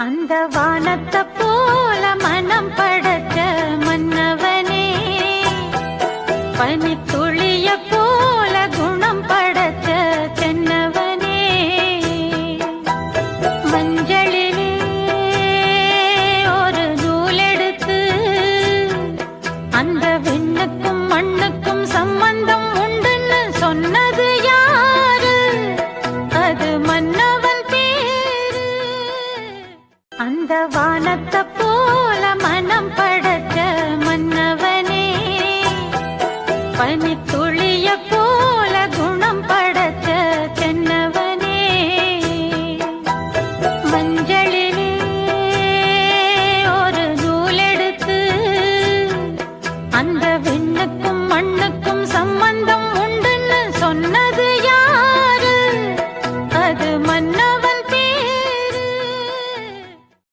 அந்த வானத்தை போல மனம் படைச்ச மன்னவனே, பனித்துளிய போல குணம் படைச்ச தென்னவனே, மஞ்சளிலே ஒரு நூலெடுத்து அந்த விண்ணுக்கும் மண்ணுக்கும் சம்பந்தம் உண்டுன்னு சொன்னது யாரு? அது மன்னவன் பேரு. அந்த வானத்தை போல மனம் படைச்ச மன்னவனே.